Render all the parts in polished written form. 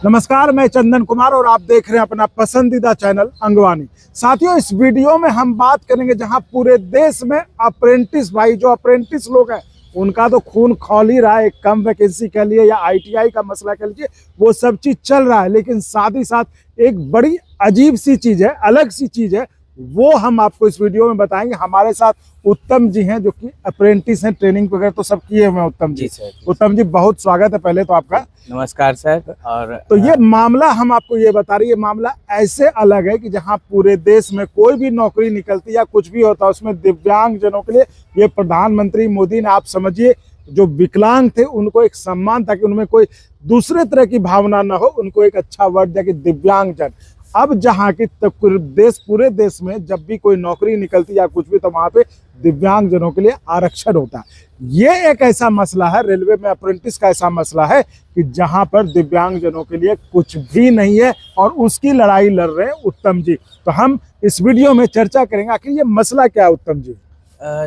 नमस्कार, मैं चंदन कुमार और आप देख रहे हैं अपना पसंदीदा चैनल अंगवानी। साथियों, इस वीडियो में हम बात करेंगे जहां पूरे देश में अप्रेंटिस भाई जो अप्रेंटिस लोग हैं उनका तो खून खौल ही रहा है। कम वैकेंसी के लिए या आईटीआई का मसला कह लीजिए, वो सब चीज चल रहा है, लेकिन साथ ही साथ एक बड़ी अजीब सी चीज है, अलग सी चीज है, वो हम आपको इस वीडियो में बताएंगे। हमारे साथ उत्तम जी हैं जो कि अप्रेंटिस हैं, ट्रेनिंग वगैरह तो सब किए हुए हैं। उत्तम जी सर, उत्तम जी बहुत स्वागत है पहले तो आपका। नमस्कार सर। और तो ये मामला हम आपको ये बता रही है, मामला ऐसे अलग है कि जहां पूरे देश में कोई भी नौकरी निकलती या कुछ भी होता है उसमें दिव्यांग जनों के लिए ये प्रधानमंत्री मोदी ने, आप समझिए, जो विकलांग थे उनको एक सम्मान, ताकि उनमें कोई दूसरे तरह की भावना ना हो, उनको एक अच्छा वर्ड दिया कि दिव्यांग जन। अब जहाँ की पूरे देश में जब भी कोई नौकरी निकलती या कुछ भी, तो वहां पे दिव्यांग जनों के लिए आरक्षण होता है। ये एक ऐसा मसला है, रेलवे में अप्रेंटिस का ऐसा मसला है कि जहां पर दिव्यांग जनों के लिए कुछ भी नहीं है और उसकी लड़ाई लड़ रहे हैं उत्तम जी। तो हम इस वीडियो में चर्चा करेंगे आखिर ये मसला क्या है उत्तम जी।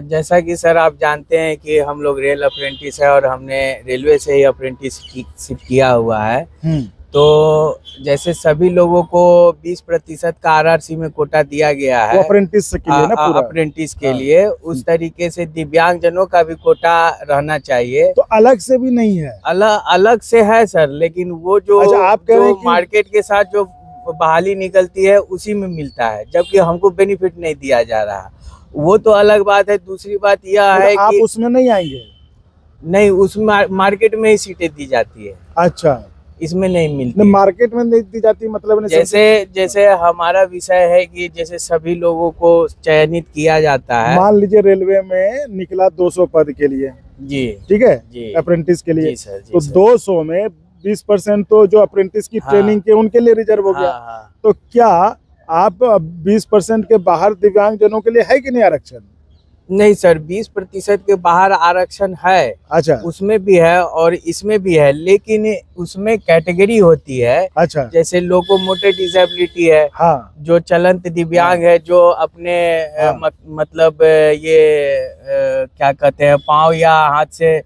जैसा कि सर आप जानते हैं कि हम लोग रेल अप्रेंटिस है और हमने रेलवे से ही अप्रेंटिसशिप किया हुआ है। तो जैसे सभी लोगों को 20% का आरआरसी में कोटा दिया गया है अप्रेंटिस के लिए ना, पूरा अप्रेंटिस के लिए, उस तरीके से दिव्यांग जनों का भी कोटा रहना चाहिए। तो अलग से भी नहीं है? अलग से है सर, लेकिन वो जो आप कह रहे हैं कि मार्केट के साथ जो बहाली निकलती है उसी में मिलता है, जबकि हमको बेनिफिट नहीं दिया जा रहा। वो तो अलग बात है। दूसरी बात यह है आप कि उसमें नहीं आएंगे? नहीं, उसमें मार्केट में ही सीटें दी जाती है। अच्छा, इसमें नहीं मिलती। मार्केट में नहीं दी जाती मतलब? जैसे हमारा विषय है कि जैसे सभी लोगों को चयनित किया जाता है। मान लीजिए रेलवे में निकला 200 पद के लिए, जी ठीक है, जी, अप्रेंटिस के लिए। जी सर, जी तो सर। 200 में 20% तो जो अप्रेंटिस की ट्रेनिंग के उनके लिए रिजर्व हो गया। हाँ। तो क्या आप 20% के बाहर दिव्यांग जनों के लिए है कि नहीं आरक्षण? नहीं सर, 20% के बाहर आरक्षण है। अच्छा, उसमें भी है और इसमें भी है, लेकिन उसमें कैटेगरी होती है। अच्छा, जैसे लोकोमोटिव डिसेबिलिटी है, हाँ, जो चलंत दिव्यांग है, जो अपने हाँ, मतलब ये क्या कहते हैं, पाँव या हाथ से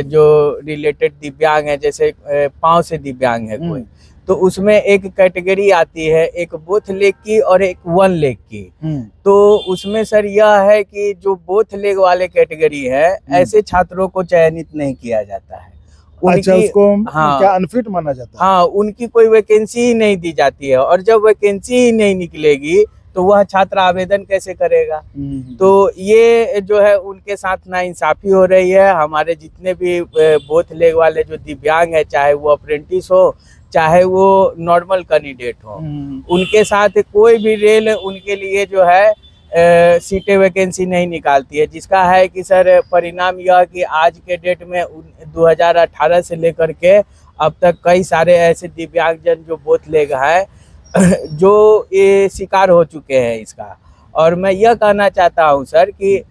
जो रिलेटेड दिव्यांग है, जैसे पाँव से दिव्यांग है कोई, तो उसमें एक कैटेगरी आती है, एक बोथ लेग की और एक वन लेग की। तो उसमें सर यह है कि जो बोथ लेग वाले कैटेगरी है, ऐसे छात्रों को चयनित नहीं किया जाता है। अच्छा, उसको हाँ, क्या अनफिट माना जाता है? हाँ, उनकी कोई वैकेंसी ही नहीं दी जाती है, और जब वैकेंसी ही नहीं निकलेगी तो वह छात्र आवेदन कैसे करेगा? तो ये जो है उनके साथ नाइंसाफी हो रही है। हमारे जितने भी बोथ लेग वाले जो दिव्यांग है, चाहे वो अप्रेंटिस हो चाहे वो नॉर्मल कैंडिडेट हो, उनके साथ कोई भी रेल उनके लिए जो है सीटें वैकेंसी नहीं निकालती है। जिसका है कि सर परिणाम यह कि आज के डेट में 2018 से लेकर के अब तक कई सारे ऐसे दिव्यांगजन जो बोथ लेग है जो ये शिकार हो चुके हैं इसका। और मैं यह कहना चाहता हूं सर कि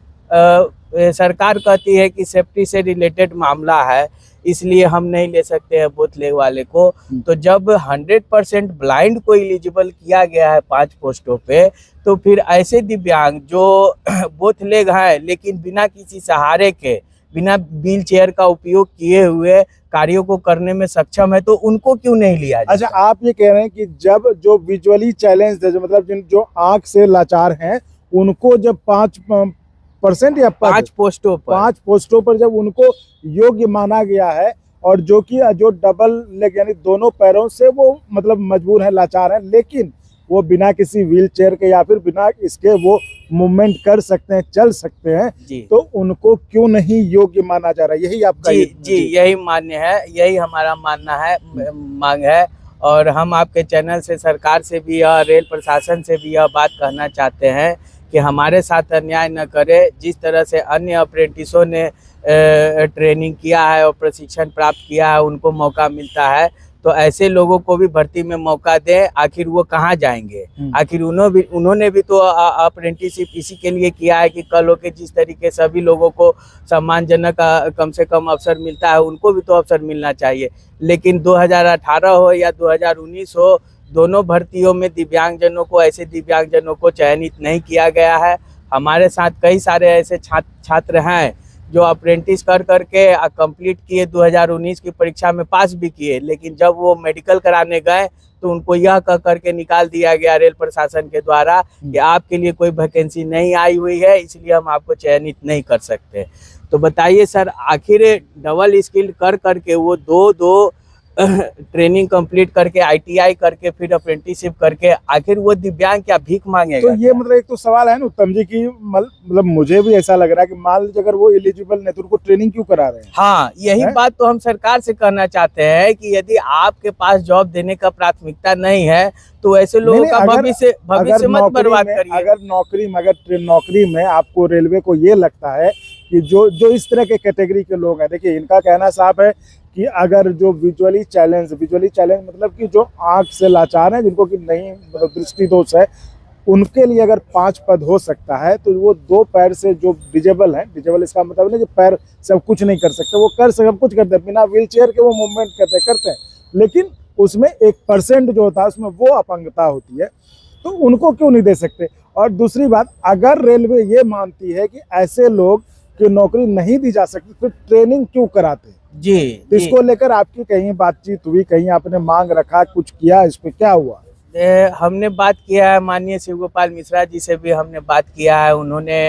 सरकार कहती है कि सेफ्टी से रिलेटेड मामला है, इसलिए हम नहीं ले सकते हैं बोथ लेग वाले को। तो जब 100% ब्लाइंड को एलिजिबल किया गया है 5 पोस्टों पे, तो फिर ऐसे दिव्यांग जो बोथ लेग है लेकिन बिना किसी सहारे के, बिना व्हील चेयर का उपयोग किए हुए कार्यों को करने में सक्षम है, तो उनको क्यों नहीं लिया जाता? अच्छा, आप ये कह रहे हैं कि जब जो विजुअली चैलेंज है, जो मतलब जो आंख से लाचार हैं, उनको जब 5% या 5 पोस्टों पर जब उनको योग्य माना गया है, और जो कि जो डबल लेग यानी दोनों पैरों से वो मतलब मजबूर है, लाचार है, लेकिन वो बिना किसी व्हील चेयर के या फिर बिना इसके वो मूवमेंट कर सकते हैं, चल सकते हैं, तो उनको क्यों नहीं योग्य माना जा रहा है? यही आपका? जी, यही मान्य है, यही हमारा मानना है, मांग है। और हम आपके चैनल से सरकार से भी या रेल प्रशासन से भी यह बात कहना चाहते हैं कि हमारे साथ अन्याय न करे। जिस तरह से अन्य अप्रेंटिसों ने ट्रेनिंग किया है और प्रशिक्षण प्राप्त किया है, उनको मौका मिलता है, तो ऐसे लोगों को भी भर्ती में मौका दें। आखिर वो कहाँ जाएंगे? आखिर उन्होंने भी तो अप्रेंटिसशिप इसी के लिए किया है कि कल होके जिस तरीके सभी लोगों को सम्मानजनक कम से कम अवसर मिलता है, उनको भी तो अवसर मिलना चाहिए। लेकिन 2018 हो या 2019 हो, दोनों भर्तियों में दिव्यांगजनों को, ऐसे दिव्यांगजनों को चयनित नहीं किया गया है। हमारे साथ कई सारे ऐसे छात्र हैं जो अप्रेंटिस कर करके कंप्लीट किए, 2019 की परीक्षा में पास भी किए, लेकिन जब वो मेडिकल कराने गए तो उनको यह कह करके निकाल दिया गया रेल प्रशासन के द्वारा कि आपके लिए कोई वैकेंसी नहीं आई हुई है, इसलिए हम आपको चयनित नहीं कर सकते। तो बताइए सर, आखिर डबल स्किल कर करके वो दो ट्रेनिंग कंप्लीट करके, ITI करके, फिर अप्रेंटिसशिप करके, आखिर वो दिव्यांग क्या भीख मांगेगा? तो ये मतलब एक तो सवाल है ना उत्तम जी की, मतलब मुझे भी ऐसा लग रहा है कि मान लीजिए अगर वो एलिजिबल नहीं तो उनको ट्रेनिंग क्यों करा रहे हैं? हाँ, यही बात तो हम सरकार से कहना चाहते हैं कि यदि आपके पास जॉब देने का प्राथमिकता नहीं है तो ऐसे लोगों का भविष्य मत बर्बाद करिए। अगर नौकरी में आपको रेलवे को ये लगता है कि जो इस तरह के कैटेगरी के लोग हैं, देखिए इनका कहना साफ है कि अगर जो विजुअली चैलेंज मतलब कि जो आंख से लाचार हैं, जिनको कि नहीं मतलब दृष्टि दोष है, उनके लिए अगर 5 पद हो सकता है तो वो 2 पैर से जो डिजेबल हैं, डिजेबल इसका मतलब नहीं कि पैर सब कुछ नहीं कर सकते, वो सब कुछ करते हैं, बिना व्हील चेयर के वो मूवमेंट करते हैं, लेकिन उसमें 1% जो होता है उसमें वो अपंगता होती है, तो उनको क्यों नहीं दे सकते? और दूसरी बात, अगर रेलवे ये मानती है कि ऐसे लोग की नौकरी नहीं दी जा सकती, फिर ट्रेनिंग क्यों कराते? जी, इसको लेकर आपकी कहीं बातचीत हुई, कहीं आपने मांग रखा, कुछ किया, इस पे क्या हुआ? हमने बात किया है, माननीय शिव गोपाल मिश्रा जी से भी हमने बात किया है, उन्होंने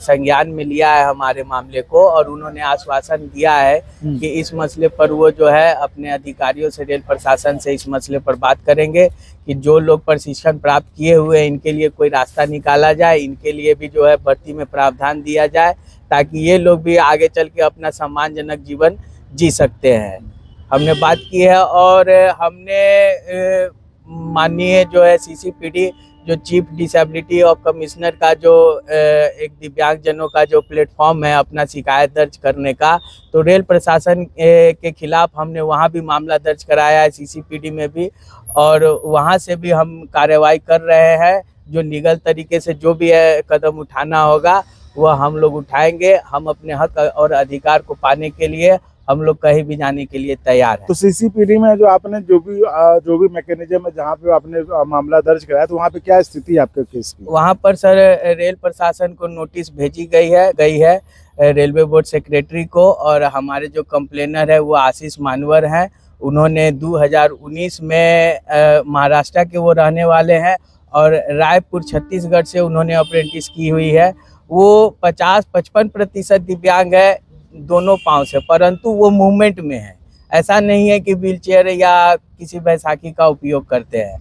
संज्ञान में लिया है हमारे मामले को, और उन्होंने आश्वासन दिया है कि इस मसले पर वो जो है अपने अधिकारियों से, रेल प्रशासन से इस मसले पर बात करेंगे कि जो लोग प्रशिक्षण प्राप्त किए हुए हैं इनके लिए कोई रास्ता निकाला जाए, इनके लिए भी जो है भर्ती में प्रावधान दिया जाए, ताकि ये लोग भी आगे चल के अपना सम्मानजनक जीवन जी सकते हैं। हमने बात की है, और हमने माननीय जो है CCPD, जो चीफ डिसेबिलिटी ऑफ कमिश्नर का जो एक दिव्यांगजनों का जो प्लेटफॉर्म है अपना शिकायत दर्ज करने का, तो रेल प्रशासन के खिलाफ हमने वहाँ भी मामला दर्ज कराया है, CCPD में भी, और वहाँ से भी हम कार्रवाई कर रहे हैं। जो लीगल तरीके से जो भी है कदम उठाना होगा वह हम लोग उठाएंगे। हम अपने हक और अधिकार को पाने के लिए हम लोग कहीं भी जाने के लिए तैयार हैं। तो CCPD में जो आपने जो भी मैकेनिज्म है जहाँ पे आपने मामला दर्ज कराया, तो वहाँ पे क्या स्थिति है आपके केस की? वहाँ पर सर रेल प्रशासन को नोटिस भेजी गई है रेलवे बोर्ड सेक्रेटरी को, और हमारे जो कंप्लेनर है वो आशीष मानवर हैं। उन्होंने 2019 में महाराष्ट्र के वो रहने वाले हैं, और रायपुर छत्तीसगढ़ से उन्होंने अप्रेंटिस की हुई है। वो 50-55% दिव्यांग है दोनों पाँव से, परंतु वो मूवमेंट में है, ऐसा नहीं है कि व्हीलचेयर या किसी बैसाखी का उपयोग करते हैं।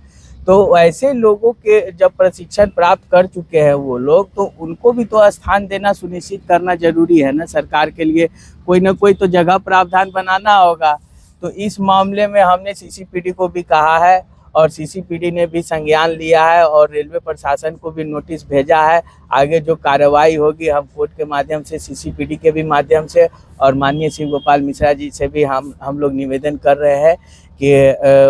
तो ऐसे लोगों के जब प्रशिक्षण प्राप्त कर चुके हैं वो लोग, तो उनको भी तो स्थान देना सुनिश्चित करना जरूरी है ना। सरकार के लिए कोई ना कोई तो जगह प्रावधान बनाना होगा। तो इस मामले में हमने CCPD को भी कहा है, और CCPD ने भी संज्ञान लिया है, और रेलवे प्रशासन को भी नोटिस भेजा है। आगे जो कार्रवाई होगी हम कोर्ट के माध्यम से, CCPD के भी माध्यम से, और माननीय शिव गोपाल मिश्रा जी से भी हम लोग निवेदन कर रहे हैं कि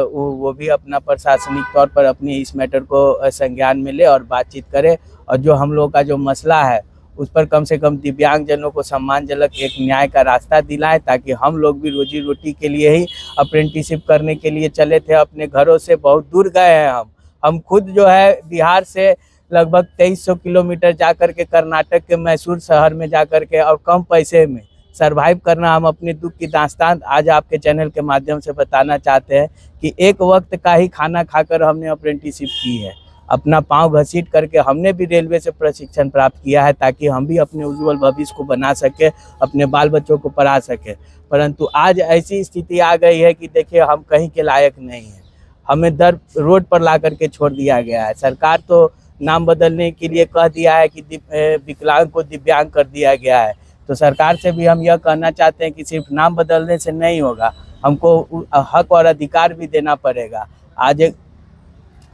वो भी अपना प्रशासनिक तौर पर अपनी इस मैटर को संज्ञान में ले और बातचीत करे, और जो हम लोग का जो मसला है उस पर कम से कम दिव्यांगजनों को सम्मानजनक एक न्याय का रास्ता दिलाएं, ताकि हम लोग भी रोजी रोटी के लिए ही अप्रेंटिसशिप करने के लिए चले थे। अपने घरों से बहुत दूर गए हैं हम खुद जो है बिहार से लगभग 2300 किलोमीटर जाकर के कर्नाटक के मैसूर शहर में जाकर के और कम पैसे में सर्वाइव करना, हम अपने दुख की दास्तान आज आपके चैनल के माध्यम से बताना चाहते हैं कि एक वक्त का ही खाना खाकर हमने अप्रेंटिसशिप की है। अपना पांव घसीट करके हमने भी रेलवे से प्रशिक्षण प्राप्त किया है, ताकि हम भी अपने उज्जवल भविष्य को बना सके, अपने बाल बच्चों को पढ़ा सके। परंतु आज ऐसी स्थिति आ गई है कि देखिए हम कहीं के लायक नहीं हैं, हमें रोड पर ला करके छोड़ दिया गया है। सरकार तो नाम बदलने के लिए कह दिया है कि विकलांग को दिव्यांग कर दिया गया है। तो सरकार से भी हम यह कहना चाहते हैं कि सिर्फ नाम बदलने से नहीं होगा, हमको हक और अधिकार भी देना पड़ेगा। आज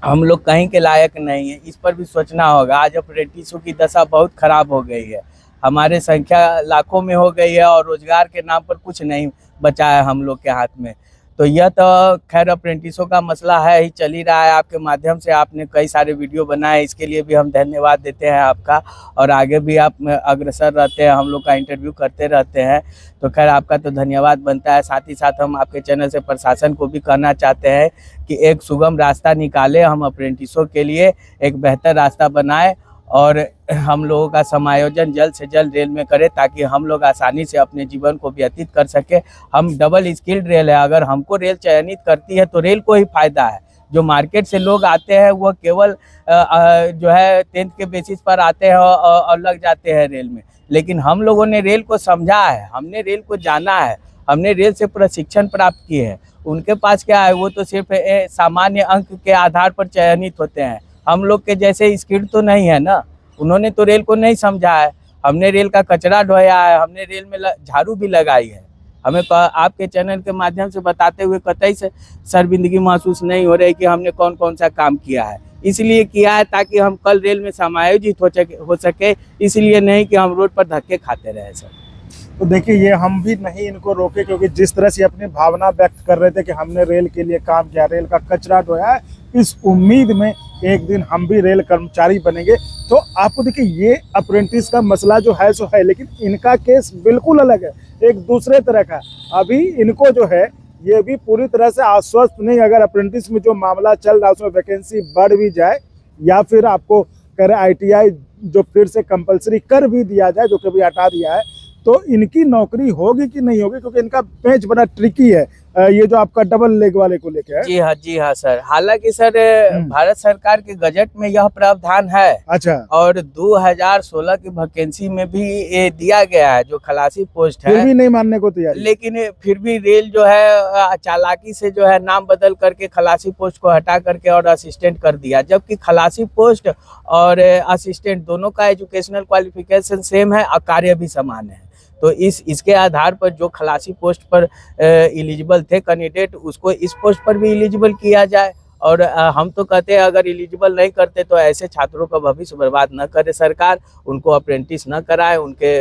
हम लोग कहीं के लायक नहीं है, इस पर भी सोचना होगा। आज अप्रेंटिसों की दशा बहुत खराब हो गई है, हमारे संख्या लाखों में हो गई है, और रोजगार के नाम पर कुछ नहीं बचा है हम लोग के हाथ में। तो यह तो खैर अप्रेंटिसों का मसला है ही, चल ही रहा है। आपके माध्यम से आपने कई सारे वीडियो बनाए, इसके लिए भी हम धन्यवाद देते हैं आपका, और आगे भी आप अग्रसर रहते हैं, हम लोग का इंटरव्यू करते रहते हैं। तो खैर आपका तो धन्यवाद बनता है। साथ ही साथ हम आपके चैनल से प्रशासन को भी कहना चाहते हैं कि एक सुगम रास्ता निकाले, हम अप्रेंटिसों के लिए एक बेहतर रास्ता बनाएं, और हम लोगों का समायोजन जल्द से जल्द रेल में करें ताकि हम लोग आसानी से अपने जीवन को व्यतीत कर सके। हम डबल स्किल्ड रेल है, अगर हमको रेल चयनित करती है तो रेल को ही फायदा है। जो मार्केट से लोग आते हैं वो केवल जो है 10th के बेसिस पर आते हैं और लग जाते हैं रेल में, लेकिन हम लोगों ने रेल को समझा है, हमने रेल को जाना है, हमने रेल से प्रशिक्षण प्राप्त किए हैं। उनके पास क्या है, वो तो सिर्फ सामान्य अंक के आधार पर चयनित होते हैं। हम लोग के जैसे स्किल्ड तो नहीं है ना, उन्होंने तो रेल को नहीं समझा है। हमने रेल का कचरा ढोया है, हमने रेल में झाड़ू भी लगाई है। हमें आपके चैनल के माध्यम से बताते हुए कतई से शर्मिंदगी महसूस नहीं हो रही कि हमने कौन कौन सा काम किया है। इसलिए किया है ताकि हम कल रेल में समायोजित हो सके, इसलिए नहीं कि हम रोड पर धक्के खाते रहे सर। तो देखिए, ये हम भी नहीं इनको रोके, क्योंकि जिस तरह से अपनी भावना व्यक्त कर रहे थे कि हमने रेल के लिए काम किया, रेल का कचरा ढोया है, इस उम्मीद में एक दिन हम भी रेल कर्मचारी बनेंगे। तो आपको देखिए, ये अप्रेंटिस का मसला जो है सो है, लेकिन इनका केस बिल्कुल अलग है, एक दूसरे तरह का। अभी इनको जो है ये भी पूरी तरह से आश्वस्त नहीं, अगर अप्रेंटिस में जो मामला चल रहा है उसमें वैकेंसी बढ़ भी जाए या फिर आपको कह रहे ITI जो फिर से कंपलसरी कर भी दिया जाए, जो कभी हटा दिया है, तो इनकी नौकरी होगी कि नहीं होगी, क्योंकि इनका पेच बड़ा ट्रिकी है। ये जो आपका डबल लेग वाले को लेके है। जी हाँ सर। हालांकि सर भारत सरकार के गजट में यह प्रावधान है। अच्छा। और 2016 की वैकेंसी में भी ये दिया गया है जो खलासी पोस्ट है, फिर भी नहीं मानने को तैयार। लेकिन फिर भी रेल जो है चालाकी से जो है नाम बदल करके खलासी पोस्ट को हटा करके और असिस्टेंट कर दिया, जबकि खलासी पोस्ट और असिस्टेंट दोनों का एजुकेशनल क्वालिफिकेशन सेम है और कार्य भी समान है। तो इसके आधार पर जो खलासी पोस्ट पर एलिजिबल थे कैंडिडेट, उसको इस पोस्ट पर भी एलिजिबल किया जाए। और हम तो कहते हैं अगर एलिजिबल नहीं करते तो ऐसे छात्रों का भविष्य बर्बाद न करे सरकार, उनको अप्रेंटिस न कराए, उनके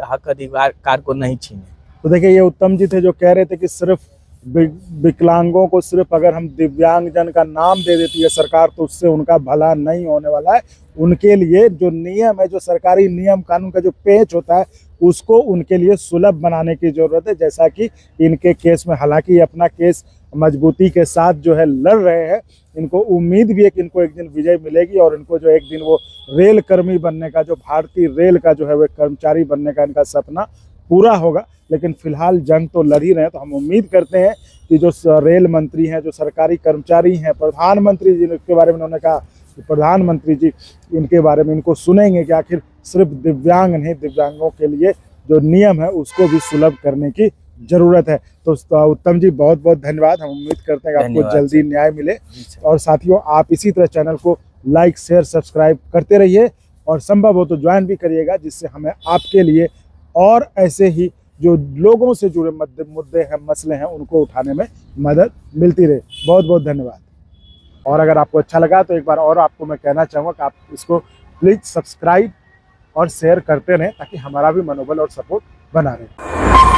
हक अधिकार को नहीं छीने। तो देखिए, ये उत्तम जी थे जो कह रहे थे कि सिर्फ विकलांगों को सिर्फ अगर हम दिव्यांगजन का नाम दे देती है सरकार तो उससे उनका भला नहीं होने वाला है। उनके लिए जो नियम है, जो सरकारी नियम कानून का जो पेच होता है, उसको उनके लिए सुलभ बनाने की ज़रूरत है। जैसा कि इनके केस में, हालांकि अपना केस मजबूती के साथ जो है लड़ रहे हैं, इनको उम्मीद भी है कि इनको एक दिन विजय मिलेगी और इनको जो एक दिन वो रेल कर्मी बनने का, जो भारतीय रेल का जो है वो कर्मचारी बनने का इनका सपना पूरा होगा। लेकिन फिलहाल जंग तो लड़ ही रहे हैं। तो हम उम्मीद करते हैं कि जो रेल मंत्री हैं, जो सरकारी कर्मचारी हैं, प्रधानमंत्री जी के बारे में उन्होंने कहा कि प्रधानमंत्री जी इनके बारे में इनको सुनेंगे कि आखिर सिर्फ दिव्यांग नहीं, दिव्यांगों के लिए जो नियम है उसको भी सुलभ करने की जरूरत है। तो उत्तम जी, बहुत बहुत धन्यवाद। हम उम्मीद करते हैं कि आपको जल्दी न्याय मिले। और साथियों, आप इसी तरह चैनल को लाइक, शेयर, सब्सक्राइब करते रहिए और संभव हो तो ज्वाइन भी करिएगा, जिससे हमें आपके लिए और ऐसे ही जो लोगों से जुड़े मुद्दे हैं, मसले हैं, उनको उठाने में मदद मिलती रहे। बहुत बहुत धन्यवाद। और अगर आपको अच्छा लगा तो एक बार और आपको मैं कहना चाहूँगा कि आप इसको प्लीज़ सब्सक्राइब और शेयर करते रहें ताकि हमारा भी मनोबल और सपोर्ट बना रहे।